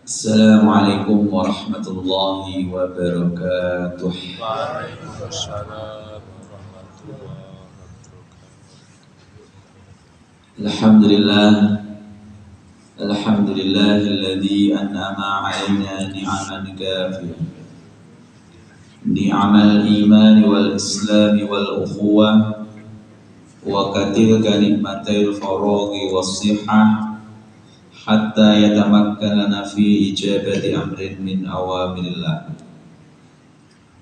Assalamualaikum warahmatullahi wabarakatuh. Waalaikumsalam warahmatullahi wabarakatuh. Alhamdulillah, alhamdulillahilladzi an'ama 'alaina ni'aman kafiyah. Ni'amal iman wal islam wal ukhuwah wa katilka nikmatil faraghi was sihah hatta yatamakkanana fi ijabati amrin min awamirillah.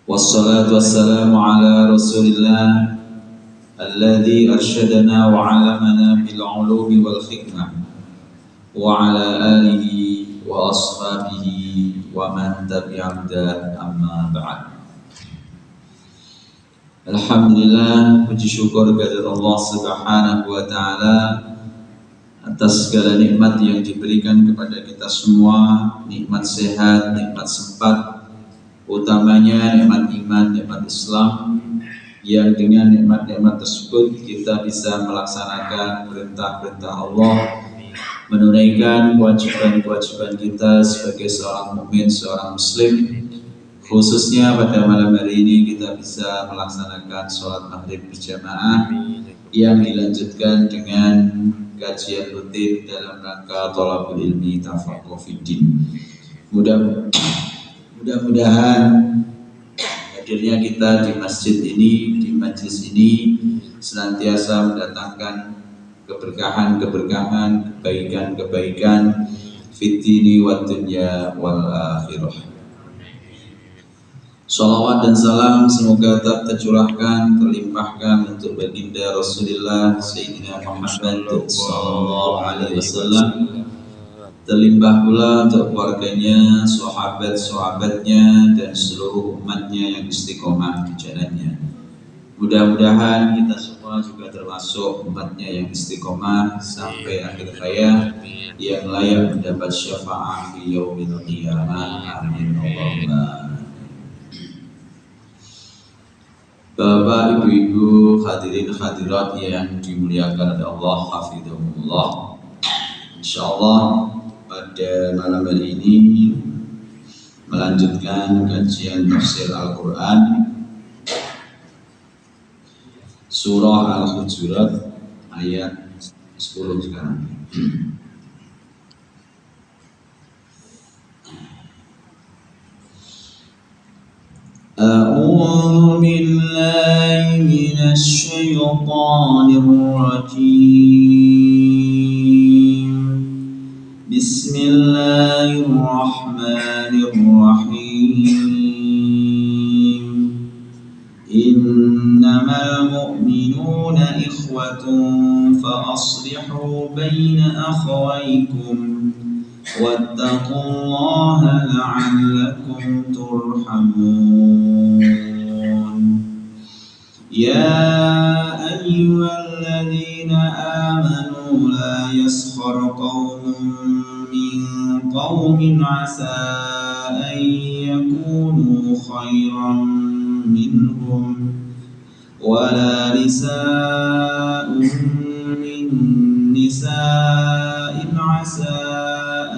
Wassalatu wassalamu ala rasulillah alladzi arsyadana wa 'allamana bil 'ulumi wal hikmah wa ala alihi wa ashabihi wa man tabi'ahum amma ba'd. Alhamdulillah, puji syukur kepada Allah Subhanahu wa taala atas segala nikmat yang diberikan kepada kita semua, nikmat sehat, nikmat sempat, utamanya nikmat iman, nikmat Islam, yang dengan nikmat-nikmat tersebut kita bisa melaksanakan perintah-perintah Allah, menunaikan kewajiban-kewajiban kita sebagai seorang mukmin, seorang muslim. Khususnya pada malam hari ini kita bisa melaksanakan sholat maghrib berjamaah yang dilanjutkan dengan kajian rutin dalam rangka thalabul ilmi tafaqquh fiddin. Mudah-mudahan hadirnya kita di masjid ini, di majlis ini senantiasa mendatangkan keberkahan, kebaikan fid dini wad dunya wal akhirah. Salawat dan salam semoga tetap tercurahkan, terlimpahkan untuk baginda Rasulullah Sayyidina Muhammad sallallahu alaihi wasallam, terlimpah pula untuk keluarganya, sahabat-sahabatnya dan seluruh umatnya yang istiqomah di jalannya. Mudah-mudahan kita semua juga termasuk umatnya yang istiqomah sampai akhir hayat, yang layak mendapat syafaat di yaumil qiyamah. Amin Allahumma. Bapak, ibu-ibu, hadirin hadirat yang dimuliakan oleh Allah, hafizahumullah. Insyaallah pada malam hari ini melanjutkan kajian tafsir Al-Quran surah Al-Hujurat ayat 10 sekarang. أعوذ بالله من الشيطان الرجيم. بسم الله الرحمن الرحيم. إنما المؤمنون إخوة فأصلحوا بين أخويكم واتقوا الله لعلكم ترحمون. يا أيها الذين آمنوا لا يسخر قوم من قوم عسى أن يكونوا خيرا منهم ولا نساء من نساء عسى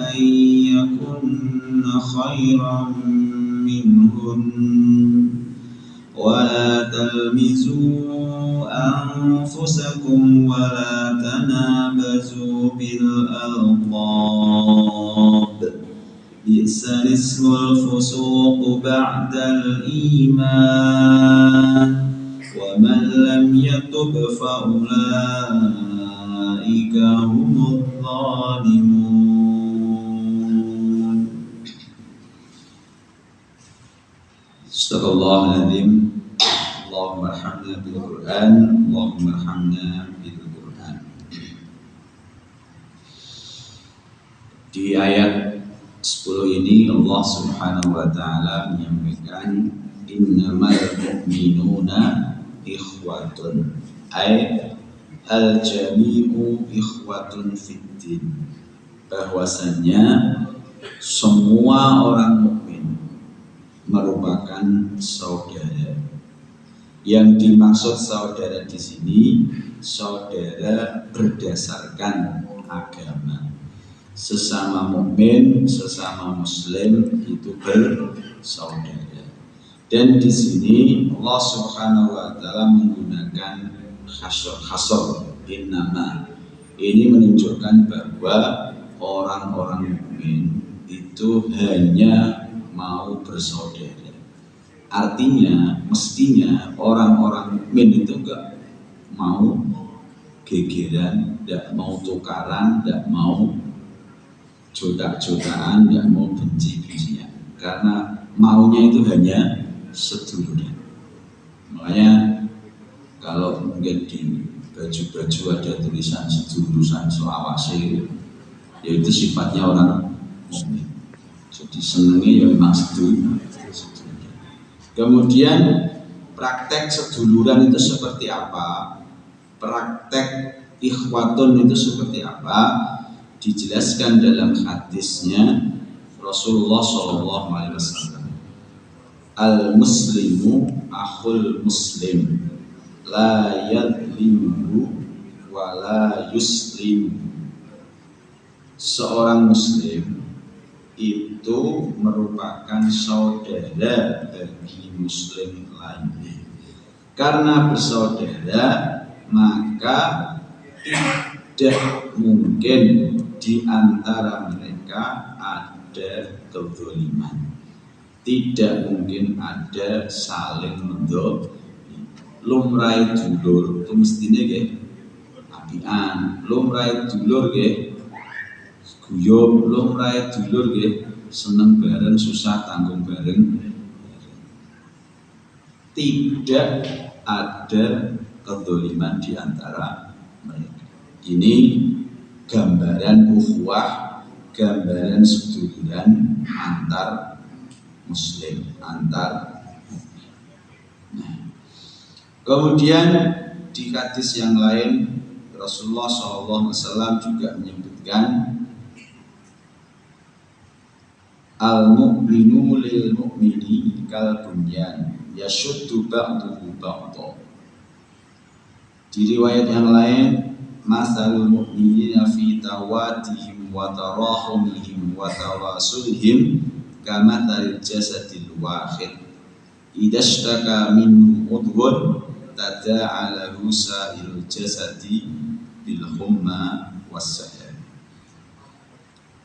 أن يكن خيرا منهن ولا تلمزوا أنفسكم ولا تنابزوا بالألقاب بئس الاسم الفسوق بعد الإيمان ومن لم يتب فأولئك هم الظالمون. Astagfirullahaladzim. Allahumma arhamna bil Qur'an, Allahumma arhamna bil Qur'an. Di ayat 10 ini Allah Subhanahu wa taala menyampaikan innamal mu'minuna ikhwatun, ay al-jami'u ikhwatun fiddin, bahwasannya semua orang mukmin merupakan saudara. Yang dimaksud saudara di sini saudara berdasarkan agama, sesama mukmin, sesama muslim itu bersaudara. Dan di sini Allah Subhanahu wa taala menggunakan hasr innama. Ini menunjukkan bahwa orang-orang mukmin itu hanya mau bersaudara. Artinya, mestinya orang-orang mukmin itu enggak mau gegeran, enggak mau tukaran, enggak mau jodak-jodakan, enggak mau benci-bencian. Karena maunya itu hanya seduluran. Makanya kalau mungkin di baju-baju ada tulisan seduluran selawase, yaitu sifatnya orang mukmin. Jadi senangnya ya memang seduluran. Kemudian praktek seduluran itu seperti apa? Praktek ikhwatun itu seperti apa? Dijelaskan dalam hadisnya Rasulullah SAW. Al-muslimu akhul muslim, la yadlimuhu wa la yuslim. Seorang muslim itu merupakan saudara bagi muslim lainnya. Karena bersaudara, maka tidak mungkin di antara mereka ada kezaliman. Tidak mungkin ada saling mendolimi. Lumrahe dulur itu mestine nggih apian. Lumrahe dulur nggih guyub. Lumrahe dulur nggih seneng bareng, susah tanggung bareng. Tidak ada kezaliman di antara mereka. Ini gambaran ukhuwah, gambaran seduluran antar muslim, antar. Nah, kemudian di hadis yang lain Rasulullah SAW juga menyebutkan al-mu'minu lil mu'mini kal bunyan yashuddu ba'duhu ba'dha. Di riwayat yang lain, masalul mu'minina fi tawadihim wa tarahumihim wa tawasulihim kamathalil jasadil wahid idza ishtaka minhu udhun tada'a lahu sa'irul jasadi bil humma was-sahar.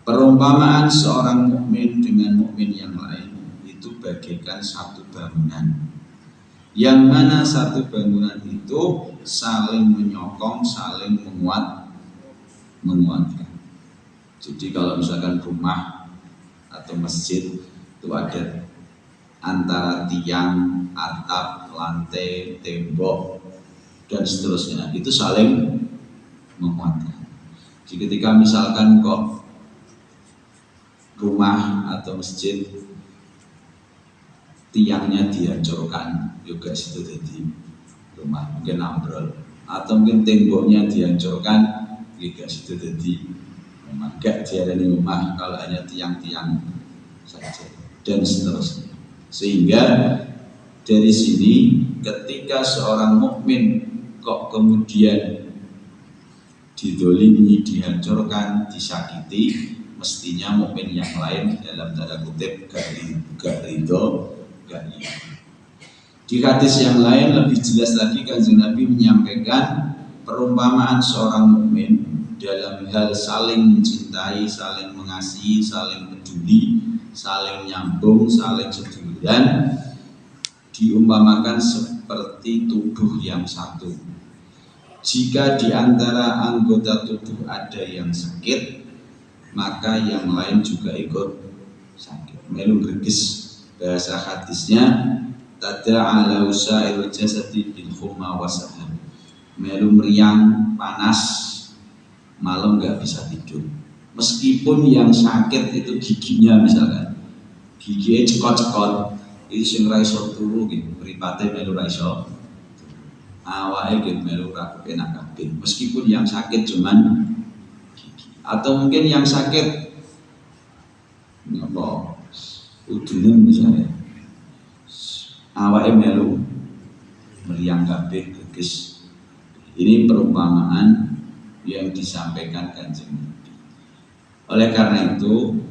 Perumpamaan seorang mukmin dengan mukmin yang lain itu bagaikan satu bangunan, yang mana satu bangunan itu saling menyokong, saling menguatkan. Jadi kalau misalkan rumah atau masjid itu ada antara tiang, atap, lantai, tembok dan seterusnya, itu saling menguatkan. Jadi ketika misalkan kok rumah atau masjid tiangnya dihancurkan, juga situ jadi rumah mungkin ambrol, atau mungkin temboknya dihancurkan, juga situ jadi rumah. Gak diarani rumah kalau hanya tiang-tiang saja dan seterusnya. Sehingga dari sini ketika seorang mukmin kok kemudian didolimi, dihancurkan, disakiti, mestinya mukmin yang lain dalam tanda kutip gak ridho, gak iya. Di hadis yang lain lebih jelas lagi Kanjeng Nabi menyampaikan perumpamaan seorang mukmin dalam hal saling mencintai, saling mengasihi, saling peduli, saling nyambung, saling seduluran, diumpamakan seperti tubuh yang satu. Jika di antara anggota tubuh ada yang sakit, maka yang lain juga ikut sakit. Melu greges, bahasa hadisnya tada'ala usairul jasadi bil humma wasahar. Melu meriang, panas, malam gak bisa tidur. Meskipun yang sakit itu giginya, misalkan giginya cekot-cekot, itu sing ra iso turu gitu, mripate melu ra iso, awake gitu melu ra kepenak kabeh. Meskipun yang sakit cuman gigi, atau mungkin yang sakit apa udunan misalnya, awake melu meriang kabeh geges. Ini perumpamaan yang disampaikan Kanjeng Nabi. Oleh karena itu,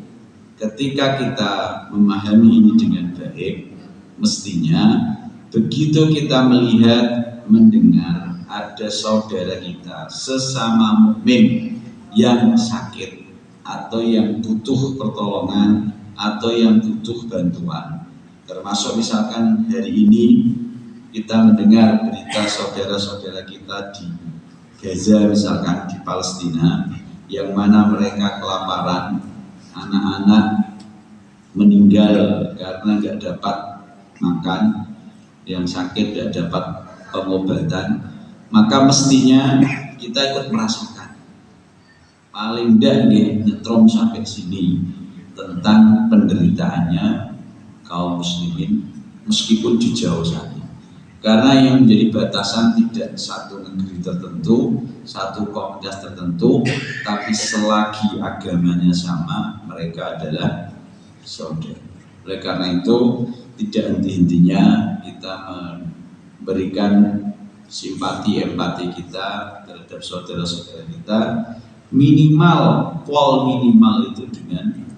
ketika kita memahami ini dengan baik, mestinya begitu kita melihat, mendengar ada saudara kita sesama mukmin yang sakit atau yang butuh pertolongan atau yang butuh bantuan, termasuk misalkan hari ini kita mendengar berita saudara-saudara kita di Gaza, misalkan di Palestina, yang mana mereka kelaparan, anak-anak meninggal karena nggak dapat makan, yang sakit tidak dapat pengobatan, maka mestinya kita ikut merasakan, paling tidak nyetrum sampai sini tentang penderitaannya kaum muslimin meskipun di jauh sana. Karena yang menjadi batasan tidak satu negeri tertentu, satu komunitas tertentu, tapi selagi agamanya sama, mereka adalah saudara. Oleh karena itu, tidak henti-hentinya kita memberikan simpati, empati kita terhadap saudara-saudara kita, minimal itu dengan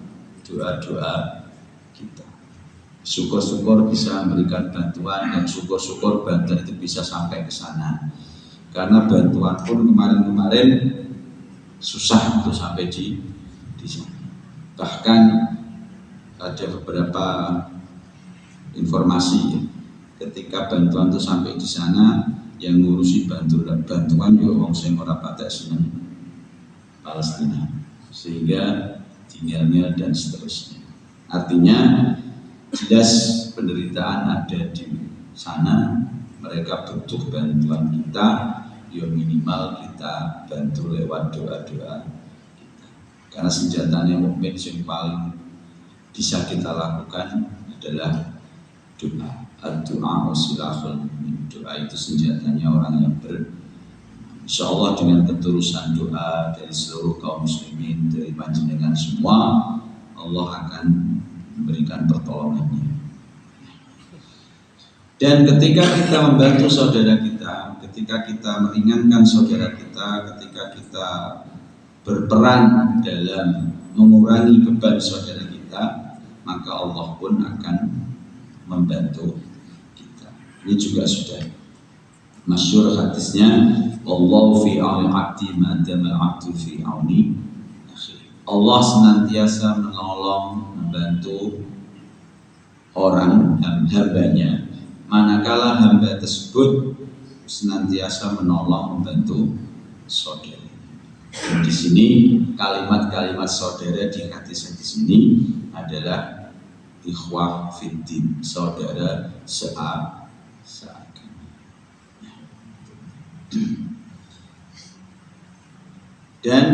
doa-doa kita. Syukur-syukur bisa memberikan bantuan, dan syukur-syukur bantuan itu bisa sampai ke sana. Karena bantuan pun kemarin-kemarin susah untuk sampai di sana. Bahkan ada beberapa informasi ketika bantuan itu sampai di sana, yang ngurusi bantuan juga wong sing ora patek seneng Palestina, sehingga tinggalnya dan seterusnya. Artinya jelas penderitaan ada di sana, mereka butuh bantuan kita, ya minimal kita bantu lewat doa-doa kita. Karena senjatanya mukmin yang paling bisa kita lakukan adalah doa. Doa silahul mu'min. Doa itu senjatanya orang yang insya Allah dengan ketulusan doa dari seluruh kaum muslimin, dari panjenengan semua, Allah akan memberikan pertolongannya. Dan ketika kita membantu saudara kita, ketika kita meringankan saudara kita, ketika kita berperan dalam mengurangi beban saudara kita, maka Allah pun akan membantu kita. Ini juga sudah masyhur hadisnya, wallahu fi auni 'abdi ma dama 'abdu fi auni akhi. Allah senantiasa menolong, membantu orang dan hambanya manakala hamba tersebut senantiasa menolong, membantu saudara. Dan di sini kalimat-kalimat saudara di hadis-hadis ini adalah ikhwah fiddin, saudara seagama. Dan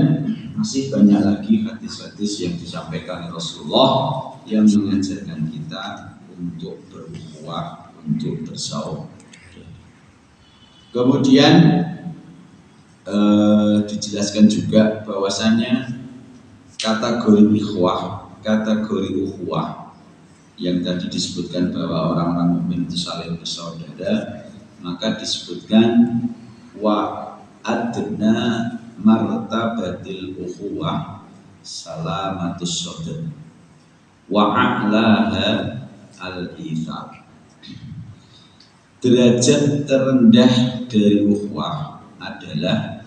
masih banyak lagi hadis-hadis yang disampaikan Rasulullah yang mengajarkan kita untuk berukhuwah, untuk bersaudara. Kemudian dijelaskan juga bahwasanya kategori ikhwah, kategori ukhuwah yang tadi disebutkan bahwa orang-orang mukmin itu saling bersaudara, maka disebutkan wa adna martabatil ukhuwah salamatus sadr wa a'laha al-ithar. Derajat terendah dari ukhuwah adalah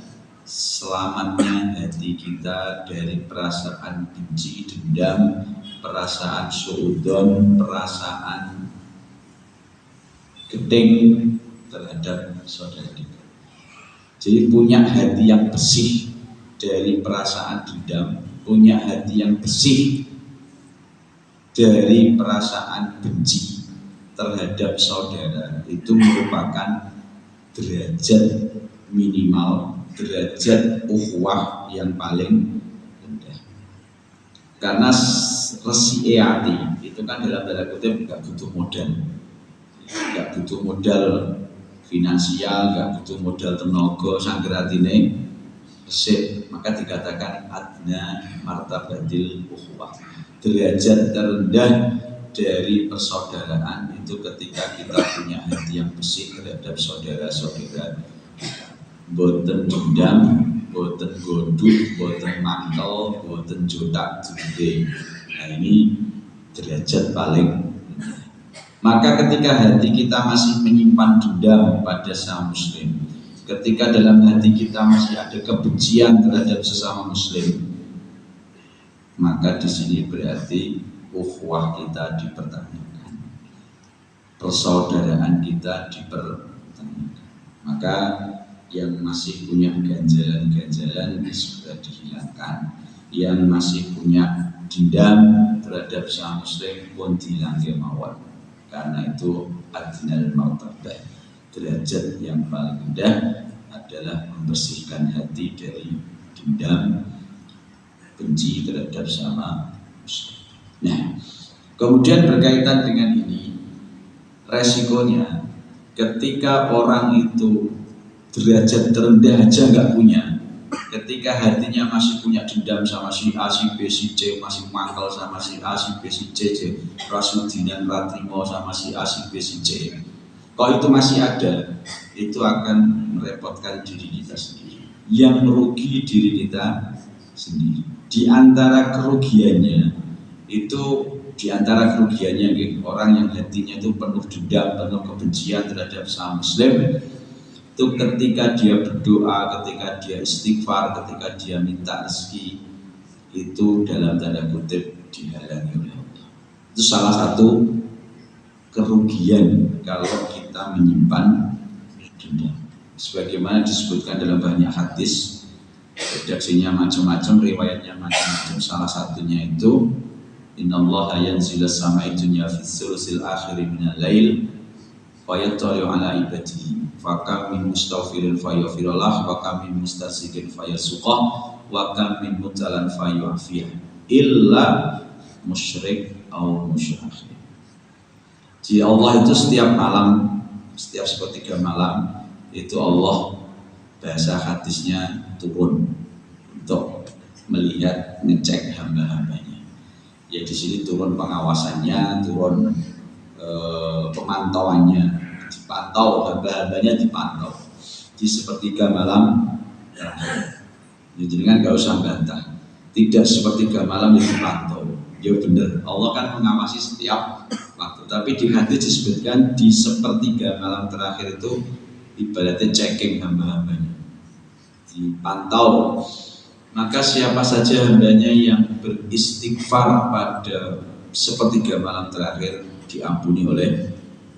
selamatnya hati kita dari perasaan benci, dendam, perasaan suudzon, perasaan gedeng terhadap saudara kita. Jadi punya hati yang bersih dari perasaan dendam, punya hati yang bersih dari perasaan benci terhadap saudara, itu merupakan derajat minimal, derajat ukhuwah yang paling rendah. Karena resi hati itu kan dalam tanda kutip nggak butuh modal, nggak butuh modal finansial, nggak butuh modal tenaga, sanggeratine resik, maka dikatakan adna martabatil ukhuwah, derajat terendah dari persaudaraan itu ketika kita punya hati yang bersih terhadap saudara-saudara, boten dendam, boten gonduk, boten mantel, boten jotak juding. Nah ini derajat paling. Maka ketika hati kita masih menyimpan dendam pada sesama muslim, ketika dalam hati kita masih ada kebencian terhadap sesama muslim, maka di sini berarti ukhuwah kita dipertanyakan, persaudaraan kita dipertanyakan. Maka yang masih punya ganjalan-ganjalan sudah dihilangkan, yang masih punya dendam terhadap sesama muslim pun dihilangkan mawon. Karena itu adnal martabah, derajat yang paling rendah adalah membersihkan hati dari dendam, benci terhadap sesama muslim. Nah, kemudian berkaitan dengan ini, resikonya ketika orang itu derajat terendah aja nggak punya, ketika hatinya masih punya dendam sama si A, si B, si C, masih mangkal sama si A, si B, si C, rasudinan ratrimo sama si A, si B, si C, kalau itu masih ada, itu akan merepotkan diri kita sendiri, yang merugi diri kita sendiri. Di antara kerugiannya itu, orang yang hatinya itu penuh dendam, penuh kebencian terhadap sesama muslim, itu ketika dia berdoa, ketika dia istighfar, ketika dia minta rezeki, itu dalam tanda kutip dihalangi oleh Allah. Itu salah satu kerugian kalau kita menyimpan dendam. Sebagaimana disebutkan dalam banyak hadis, redaksinya macam-macam, riwayatnya macam-macam. Salah satunya itu, innallaha yanzilu as-sama'i dunya fi thuluthil akhir minal lail fa yattali'u ala ibadihi fakam min mustaghfirin fayaghfirullah wa kam min mustasiqin fayasuqah wa kam min mutalan fayu'afiyah illa musyrik atau musyrik. Jadi Allah itu setiap malam, setiap sepertiga malam itu Allah, bahasa hadisnya, turun untuk melihat, ngecek hamba-hambanya. Ya di sini turun pengawasannya, turun pemantauannya, dipantau, hamba-hambanya dipantau di sepertiga malam terakhir. Jadi kan gak usah bantah, tidak sepertiga malam yang dipantau. Ya benar, Allah kan mengawasi setiap waktu. Tapi di hadis disebutkan di sepertiga malam terakhir itu ibaratnya checking hamba-hambanya, dipantau. Maka siapa saja hambanya yang beristighfar pada sepertiga malam terakhir diampuni oleh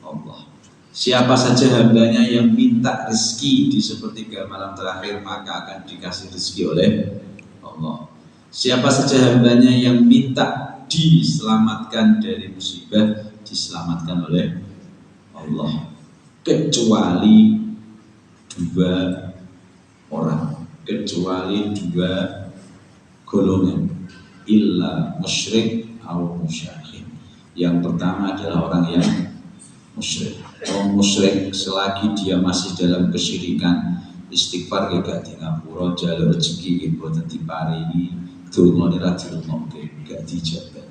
Allah. Siapa saja hambanya yang minta rezeki di sepertiga malam terakhir, maka akan dikasih rezeki oleh Allah. Siapa saja hambanya yang minta diselamatkan dari musibah, diselamatkan oleh Allah, kecuali dua orang, kecuali dua golongan, illa musyrik atau musyrik. Yang pertama adalah orang yang musyrik. Orang musyrik selagi dia masih dalam kesyirikan, istighfar gak di ngapura, jalur rezeki boten diparingi, donga ora dirungokke, gak dijabah.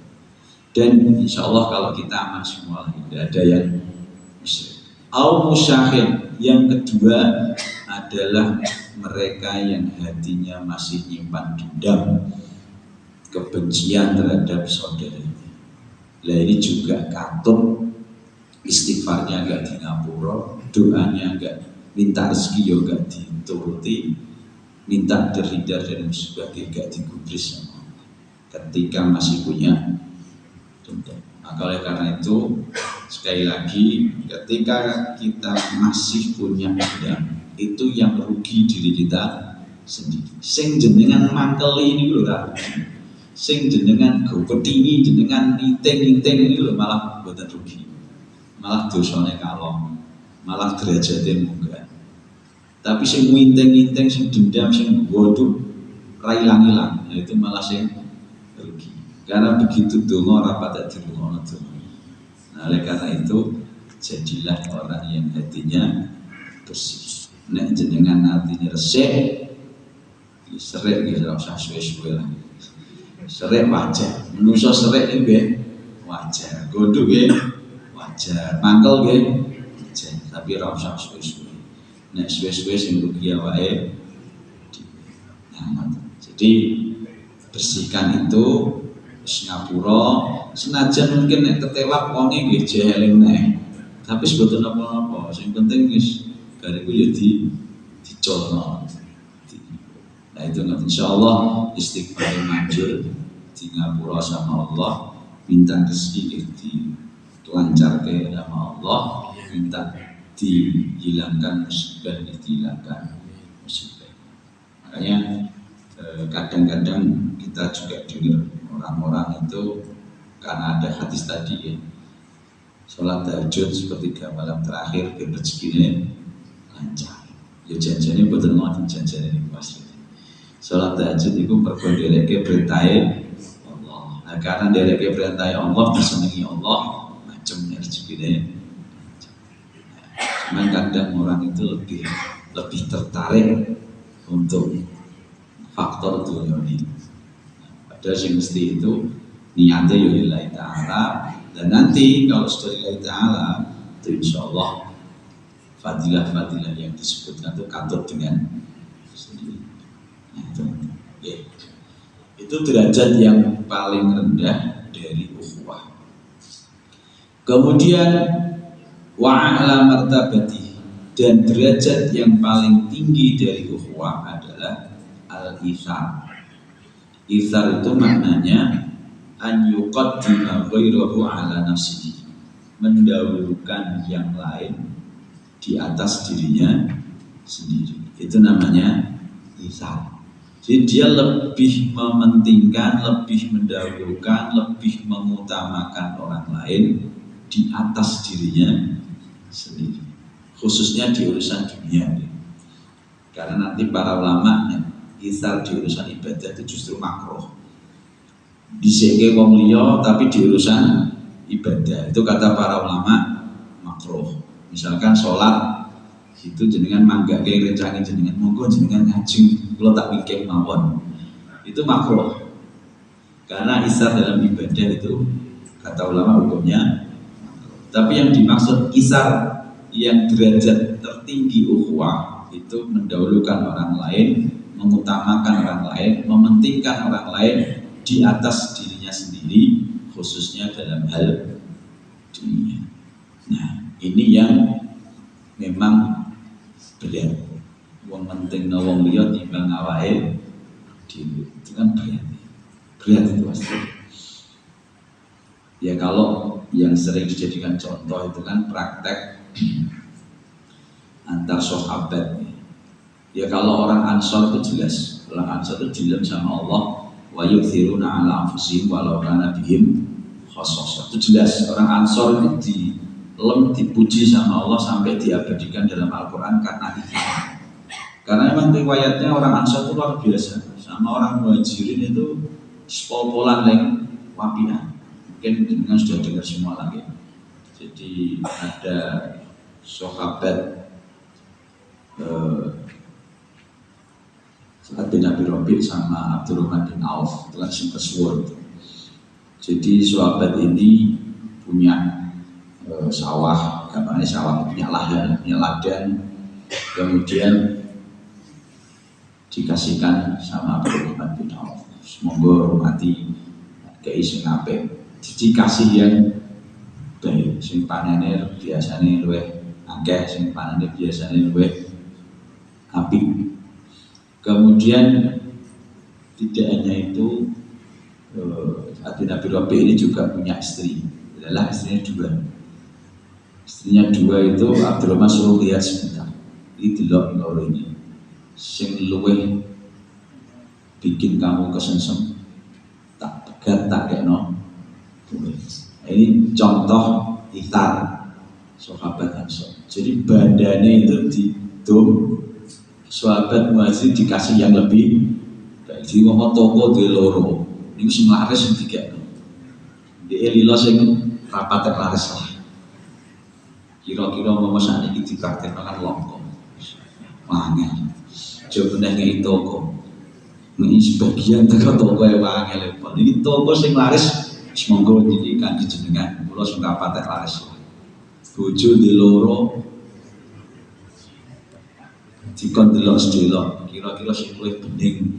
Dan insya Allah kalau kita aman semua, tidak ada yang musyrik. Au musyahid, yang kedua adalah mereka yang hatinya masih nyimpan dendam, kebencian terhadap saudaranya. Lah ini juga katut, istighfarnya enggak di ngapura, doanya enggak, minta rezeki yo enggak dituruti, minta terhindar dari musibah enggak digubris sama Allah ketika masih punya dendam. Maka oleh karena itu, sekali lagi, ketika kita masih punya dendam, itu yang rugi diri kita sendiri. Sing jenengan mangkeli ini lho ra rugi. Sing jenengan gopetingi, jenengan ninteng-ninteng ini lho malah mboten rugi. Malah dosane kalong, malah derajate munggah. Tapi sing nginteng-nginteng, sing dendam, sing godhok ra ilang-ilang, itu malah sing rugi. Karena begitu donga ora patek dirungono donga. Nah, oleh karena itu jadilah orang yang hatinya bersih. Nek jenengan hatinya resik, serik gitu, ora usah suwe-suwe lah. Serik wajar, manusia serik nggih wajar, godhok nggih wajar, mangkel nggih wajar, tapi ora usah suwe-suwe. Nek suwe-suwe sing rugi awake. Nah, jadi bersihkan itu ngapura, senajan mungkin nek ketewak wonge nggih jeling nek. Tapi sebetulnya apa-apa, yang penting wis bariku ya dicolno. Nah itu insyaallah istighfar manjur di ngapura sama Allah, minta rezeki dilancarkan sama Allah, minta dihilangkan musibah, dihilangkan musibah. Makanya kadang-kadang kita juga dengar orang-orang itu karena ada hadis tadi ya, sholat tahajud sepertiga malam terakhir biar rezekinya lancar. Ya janjane betul ngoten janjane niku pasti. Sholat tahajud itu perlu dereke perintahe Allah. Nah karena dereke perintahe Allah disenengi Allah, macam rezekinya. Cuman kadang orang itu lebih tertarik untuk faktor dunia ini. Padahal yang mesti itu niatnya ya lillahi ta'ala, dan nanti kalau sudah lillahi ta'ala itu insya Allah fadilah-fadilah yang disebutkan itu katut dengan sendiri. Nah, itu derajat yang paling rendah dari ukhuwah. Kemudian wa'ala martabati, dan derajat yang paling tinggi dari ukhuwah adalah al-ithar. Ithar itu maknanya an yuqaddima ghairahu ala nafsihi, mendahulukan yang lain di atas dirinya sendiri. Itu namanya ithar. Jadi dia lebih mementingkan, lebih mendahulukan, lebih mengutamakan orang lain di atas dirinya sendiri, khususnya di urusan dunia. Karena nanti para ulama ithar di urusan ibadah itu justru makruh. Diseke wong liya tapi di urusan ibadah itu kata para ulama makruh. Misalkan sholat itu jenengan manggake rencane jenengan, monggo jenengan ngajeng kula tak mikir mawon. Itu makruh. Karena ithar dalam ibadah itu kata ulama hukumnya makruh. Tapi yang dimaksud ithar yang derajat tertinggi ukhuwah itu mendahulukan orang lain, mengutamakan orang lain, mementingkan orang lain di atas dirinya sendiri, khususnya dalam hal dunia. Nah, ini yang memang berat. Wong penting wong liya timbang awake dhewe. Itu kan berat. Berat itu pasti. Ya kalau yang sering dijadikan contoh itu kan praktek antar sahabat. Ya kalau orang Ansor itu jelas, orang Ansor itu dilam sama Allah, wa yu'thiruna ala anfusihim walau kana bihim khassasah. Itu jelas orang Ansor itu dipuji sama Allah sampai diabadikan dalam Al-Quran karena itu. Karena memang riwayatnya orang Ansor itu luar biasa, sama orang Muhajirin itu sepol-polan yang wapian. Mungkin dengan sudah dengar semua lagi. Jadi ada sahabat Sa'ad bin Abi Rabi' sama Abdurrahman bin Auf, itu kan Simpesuwur. Jadi sahabat ini punya sawah, gambarnya sawah, punya ladang, kemudian dikasihkan sama Abdurrahman bin Auf. Semoga hormati keising apik, dikasih yang baik, sing panennya biasanya luwih akeh, sing panennya biasanya luwih apik. Kemudian tidak hanya itu, Abi Rabi ini juga punya istri, adalah istrinya dua. Istrinya dua itu Abdurrahman suruh lihat sebentar, ini delok loro ini, sing luwih bikin kamu kesengsem, tak pegat tak kekno. Ini contoh ithar sahabat Ansor. Jadi badannya itu didom, sahabat Muhajir dikasih yang lebih baik. Jadi ngomong toko di loro, ini semua laris yang tiga. Di elilo sing rapat laris lah. Kira-kira ngomong saat ini dipraktek makan longkong. Wangel, coba nanya itu toko. Ini sebagian toko yang wangel. Ini toko sing laris. Semoga dijadikan jenengan, kalau sudah patah laris. Bojo di loro, dikon delok sedelo, kira-kira sing luwih bening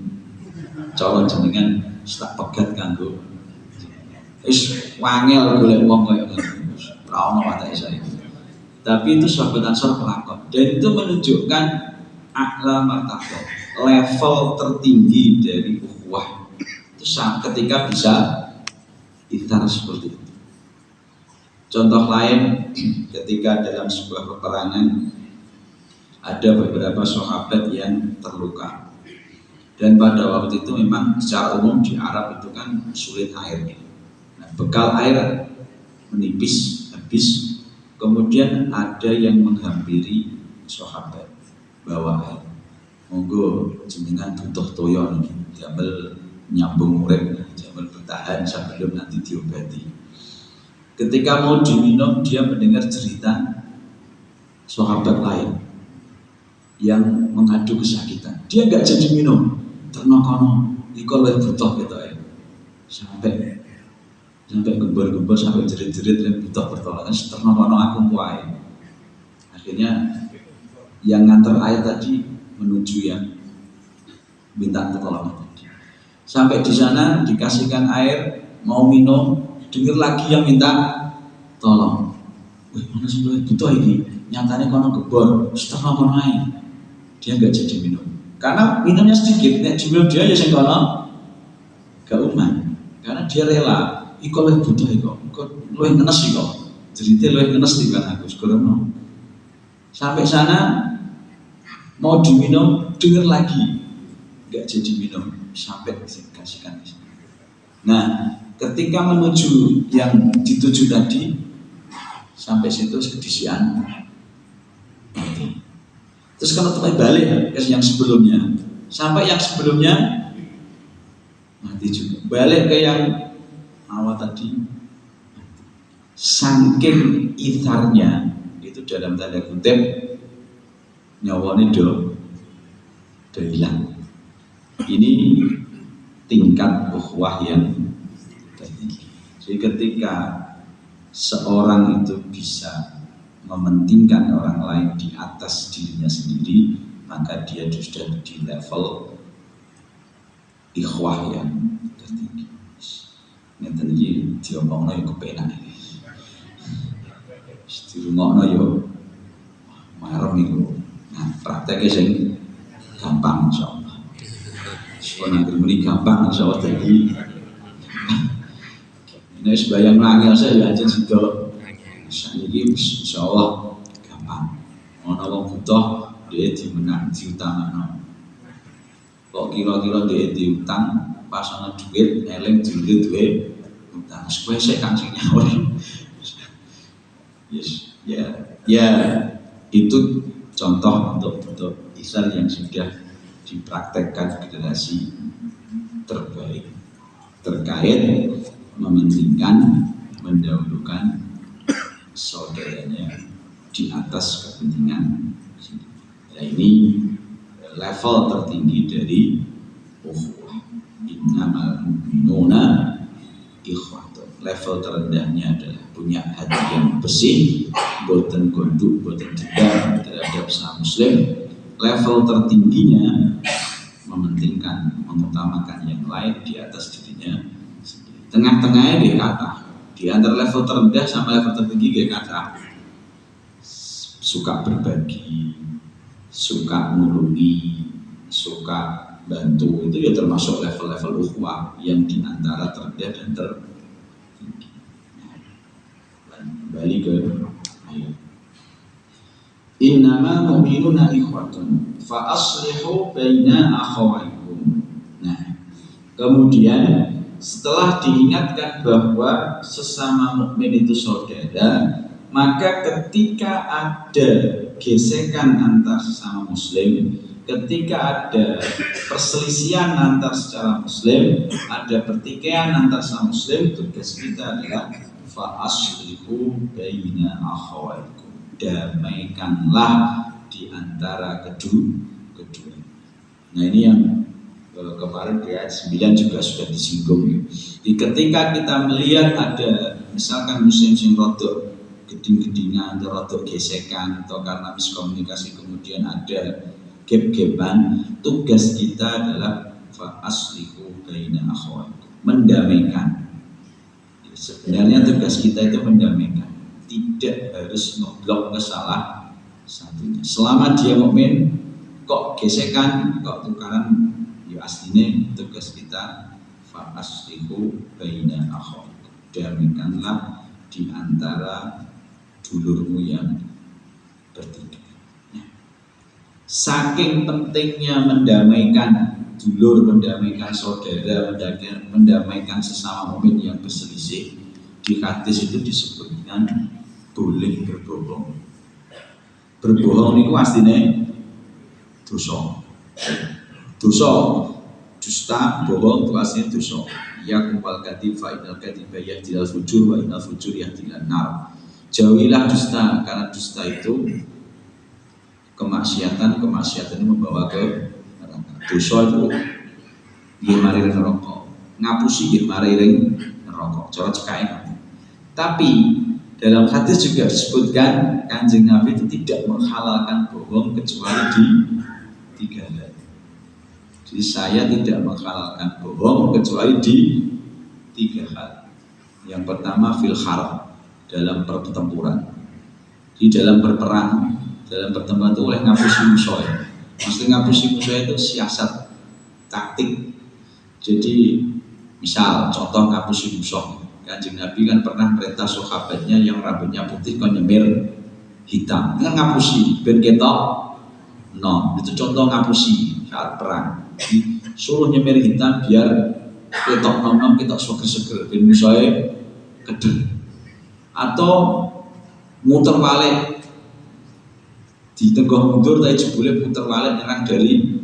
Cara jenengan tak pegat kanggo wis wangel golek wong kaya ngono. Ora ono watake saya. Tapi itu sahabat Ansor pelakon dan itu menunjukkan a'la martabat, level tertinggi dari ukhuwah. Itu ketika bisa ikhtar seperti itu. Contoh lain, ketika dalam sebuah peperangan ada beberapa sahabat yang terluka. Dan pada waktu itu memang secara umum di Arab itu kan sulit air. Nah, bekal air menipis, habis. Kemudian ada yang menghampiri sahabat bawa air. Monggo jenengan butuh toyo nih, jamel nyambung urip, jamel bertahan sebelum nanti diobati. Ketika mau diminum, dia mendengar cerita sahabat lain yang mengadu kesakitan. Dia nggak jadi minum, ternokono, ikut lebih butuh gitu ya. Sampai gembur-gembur, sampai jerit-jerit dan butuh pertolongan. Ternokono aku kuai. Akhirnya yang nganter air tadi menuju yang minta pertolongan tadi. Sampai di sana dikasihkan air, mau minum, dengar lagi yang minta tolong. Wih, mana sih butuh ini? Nyatanya kono gebor, setelah kono air. Dia nggak jadi minum. Karena minumnya sedikit, nek minum dia ya sing kono gak uman. Karena dia rela. Iko lebih butuh iko lebih ngenes iko. Jadi lebih ngenes di kan aku sekarang. Sampai sana mau diminum, dengar lagi nggak jadi minum sampai dikasihkan. Nah, ketika menuju yang dituju tadi, sampai situ kedisian mati. Terus kalau teman balik ke yang sebelumnya, sampai yang sebelumnya mati juga. Balik ke yang awal tadi, saking itharnya itu dalam tanda kutip nyawanya udah hilang. Ini tingkat ukhuwah yang tertinggi. Jadi ketika seorang itu bisa mementingkan orang lain di atas dirinya sendiri, maka dia sudah di level ikhwah yang tertinggi. Ngeten iki diomongno yo kepenak. Dirungokno yo marem iku. Nah, prakteknya sing gampang insyaallah. Sekolah muni gampang insyaallah dadi. Nek sembayang nangil saya aja sido. Saiki insyaallah gampang. Ana wong butuh dia dimenang diutamakno. Kok kira-kira dia diutang pas ana duit eling duit utang supaya saya kan sing nyaur. Yes, ya itu contoh untuk ihsan yang sudah dipraktekkan generasi terbaik terkait mementingkan, mendahulukan saudaranya di atas kepentingan. Ya ini level tertinggi dari ukhuwah. Innamal mu'minuna ikhwatun. Level terendahnya adalah punya hati yang bersih, boten gondok, boten dendam terhadap sesama muslim. Level tertingginya mementingkan, mengutamakan yang lain di atas dirinya sendiri. Tengah-tengahnya dia kata, di antara level terendah sama level tertinggi dia kata suka berbagi, suka nulungi, suka bantu, itu ya termasuk level-level ukhuwah yang di antara terendah dan tertinggi. Kembali ke ayat. Innama mu'minuna ikhwatun fa aslihu baina akhawaikum. Nah, kemudian setelah diingatkan bahwa sesama mukmin itu saudara, maka ketika ada gesekan antar sesama muslim, ketika ada perselisihan antar secara muslim, ada pertikaian antar sesama muslim, tugas kita adalah fa aslihu baina akhawaikum. Damaikanlah di antara kedua. Nah ini yang kemarin di ayat 9 juga sudah disinggung. Jadi ketika kita melihat ada misalkan muslim sing rodok geding-gedingan atau rodok gesekan atau karena miskomunikasi kemudian ada gap-gapan, tugas kita adalah fa aslihu aslihu baina akhawaikum, mendamaikan. Sebenarnya tugas kita itu mendamaikan, tidak harus ngeblok salah satunya. Selama dia mukmin, kok gesekan, kok tukaran, ya aslinya tugas kita fa aslihu baina akhawaikum, damaikanlah di antara dulurmu yang bertiga. Saking pentingnya mendamaikan dulur, mendamaikan saudara, mendamaikan sesama mukmin yang berselisih, di hadis itu disebutkan boleh berbohong. Berbohong itu aslinya dosa. Dosa, dusta, bohong itu aslinya dosa. Ya kumpal kadhib fa innal kadhiba yahdil fujur wa innal fujur yahdil nar. Jauhilah dusta, karena dusta itu kemaksiatan itu membawa ke neraka. Dosa itu nggih mari neraka, ngapusi nggih mari neraka. Cara cekain. Tapi dalam hadis juga disebutkan Kanjeng Nabi itu tidak menghalalkan bohong kecuali di 3 hal. Jadi saya tidak menghalalkan bohong kecuali di 3 hal. Yang pertama fil harb, dalam pertempuran. Di dalam berperang, dalam pertemuan itu oleh ngapusi musuh. Maksudnya ngapusi musuh itu siasat, taktik. Jadi misal contoh ngapusi musuh, Kanjeng Nabi kan pernah perintah sahabatnya yang rambutnya putih kon nyemir hitam, kan ngapusi ben ketok. No, itu contoh ngapusi saat perang. Suruh nyemir hitam biar ketok nom-nom, ketok seger-seger ben musuhe kedel. Atau muter balik di tengah mundur tapi jebule putar balik nyerang dari,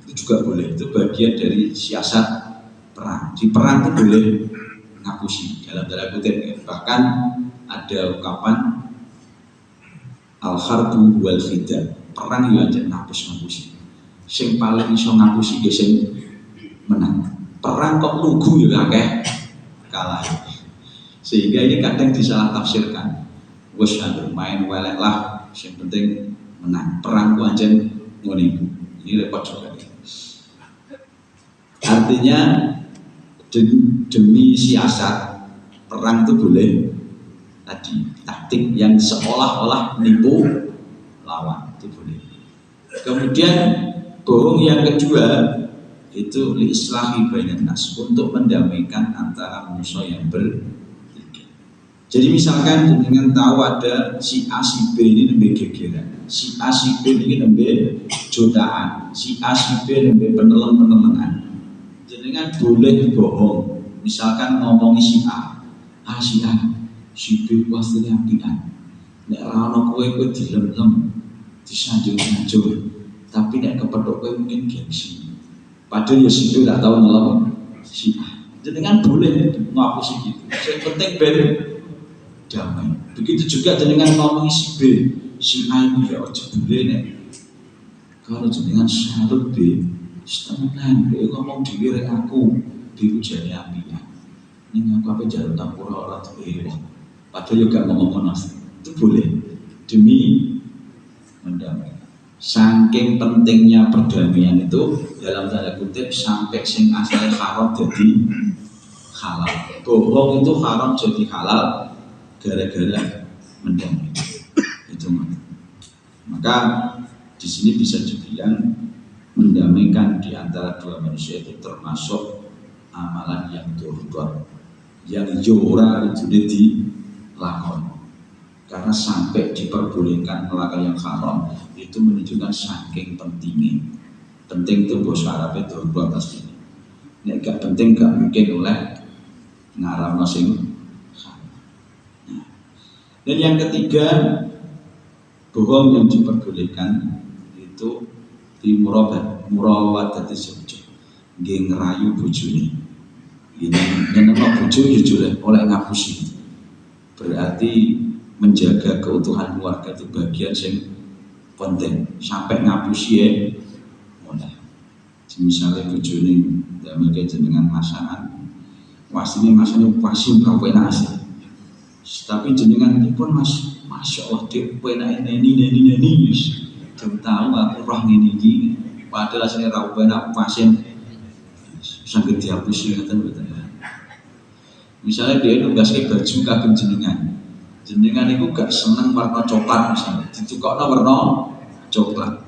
itu juga boleh, itu bagian dari siasat perang. Di perang itu boleh ngapusi dalam tanda kutip ya. Bahkan ada ungkapan al-harbu wal fida, perang yo aja ngapus-ngapusi. Sing paling iso ngapusi ge sing menang. Perang kok lugu ya akeh kalah. Sehingga ini kadang disalah tafsirkan. Wes main welek lah, yang penting menang. Perang ku anjen ngono. Ini repot juga. Artinya demi siasat perang itu boleh tadi taktik yang seolah-olah menipu lawan itu boleh. Kemudian bohong yang kedua itu li islahi bainan nas, untuk mendamaikan antara musuh yang bertiga. Jadi misalkan dengan tahu ada si A si B ini nembe gegeran, si A si B ini nembe jotaan, si A si B nembe penelen-penelenan. Jenengan boleh bohong, misalkan ngomongi si A si A, si B pasti apian. Nek ra ono kowe dilem-lem, disanjung-sanjung, tapi nek kepethuk kowe mungkin gengsi. Padahal ya si B gak tau ngelem si A. Jenengan boleh ngapusi gitu. Yang penting ben damai. Begitu juga jenengan ngomongi si B, si A itu ya ojo boleh nek. Kalau jenengan salut B, temenan, B ngomong dhewe rek aku, dihujani apian. Ning aku ape jarum tampura ora tuwe. Padahal juga ngomong nas. Itu boleh demi mendamai. Saking pentingnya perdamaian itu dalam tanda kutip sampai sing asalnya haram jadi halal. Bohong itu haram jadi halal gara-gara mendamai. Itu maka di sini bisa dibilang mendamaikan di antara dua manusia itu termasuk amalan yang doror, yang jora itu dilakon. Karena sampai diperbolehkan melakukan yang haram itu menunjukkan saking pentingnya. Penting itu bahasa Arabnya doror atas ini. Nek gak penting gak mungkin oleh ngaram sing. Dan yang ketiga, bohong yang diperbolehkan itu di murawat zawjah, nggih ngerayu bojone. Yen ana bojo ya oleh ngapusi. Berarti menjaga keutuhan keluarga itu bagian yang penting. Sampai ngapusi ya, oleh. Misalnya bojone ndamel jenengan masakan, wasine masane pasti berapa nasi. Tapi jenengan pun masya Allah dia penak ini jam tahu aku roh ini padahal aslinya rau penak pasien Sampai dihapus ingatan betul. Misalnya dia nugasnya baju kagem jenengan itu gak seneng warna coklat misalnya, ditukokno warna coklat.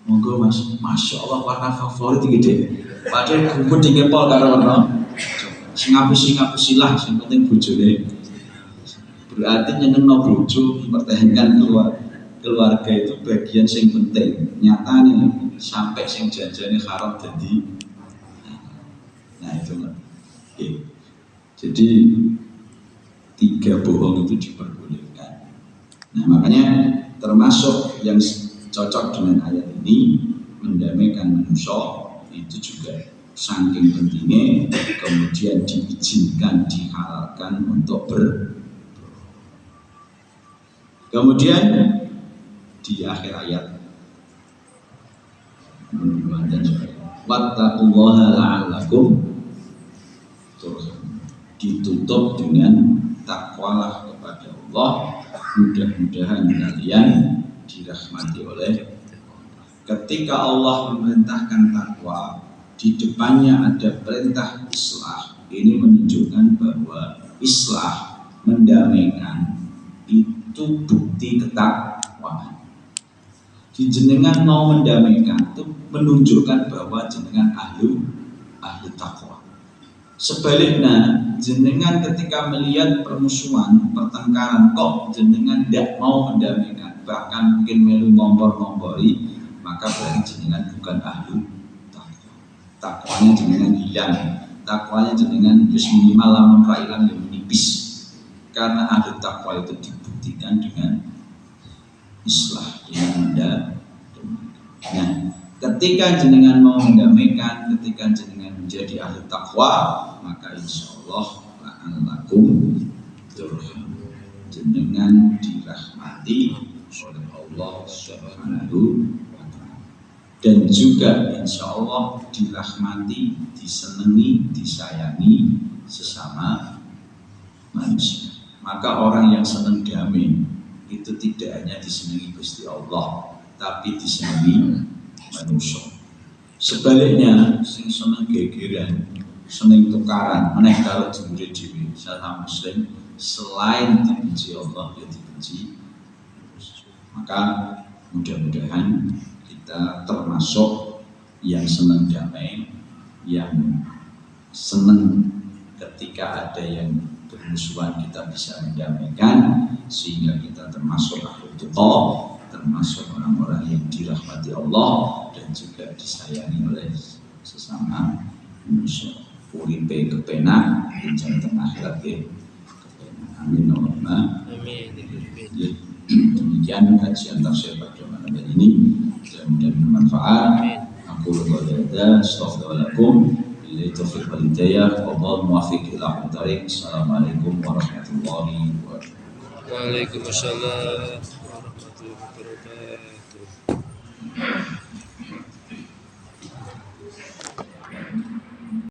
Monggo mas, masya Allah warna favorit gede. Padahal kumpul dikepol karo warna ngapusi lah, yang penting bojone. Berarti nyenengno bojo, mempertahankan keluarga itu bagian yang penting. Nyatanya sampai sing janjane haram jadi. Nah itu lah. Oke. Jadi 3 bohong itu diperbolehkan. Nah makanya termasuk yang cocok dengan ayat ini mendamaikan manusia itu juga saking pentingnya kemudian diizinkan dihalalkan untuk kemudian di akhir ayat wattaqullaha la'allakum turhamun, ditutup dengan takwalah kepada Allah, mudah-mudahan kalian dirahmati oleh. Ketika Allah memerintahkan takwa, di depannya ada perintah islah. Ini menunjukkan bahwa islah, mendamaikan itu bukti ketakwaan. Di jenengan mau mendamaikan itu menunjukkan bahwa jenengan ahli takwa. Sebaliknya, jenengan ketika melihat permusuhan, pertengkaran, kok jenengan tidak mau mendamaikan, bahkan mungkin melu ngompor-ngompori, maka berarti jenengan bukan ahli takwa. Takwanya jenengan hilang, takwanya jenengan minimal lamun railan yang menipis. Karena ahli takwa itu dibuktikan dengan islah, dengan mendamaikan. Nah, ketika jenengan mau mendamaikan, ketika jenengan menjadi ahli takwa, maka insya Allah la'allakum turhamun, jenengan dirahmati oleh Allah Subhanahu wa ta'ala, dan juga insya Allah dirahmati, disenangi, disayangi sesama manusia. Maka orang yang senang damai itu tidak hanya disenangi Gusti Allah, tapi disenangi manusia. Sebaliknya, sing seneng gegeran, seneng tukaran, meneh karo dulure dhewe, sesama muslim, selain dibenci Allah ya dibenci. Maka mudah-mudahan kita termasuk yang senang damai, yang senang ketika ada yang bermusuhan kita bisa mendamaikan, sehingga kita termasuk ahlul tuqa, termasuk orang-orang yang dirahmati Allah dan juga disayangi oleh sesama manusia. Uripe kepenak, jantan akhirat kepenak. Amin Allahumma. Amin. Demikian kajian tafsir pada malam ini, mudah-mudahan bermanfaat. Aku berdoa, astaghfirullahaladzim. Billahi taufiq wal hidayah. Wallahu muwaffiq ila aqwamit thoriq. Assalamualaikum warahmatullahi wabarakatuh. Waalaikumsalam warahmatullahi wabarakatuh.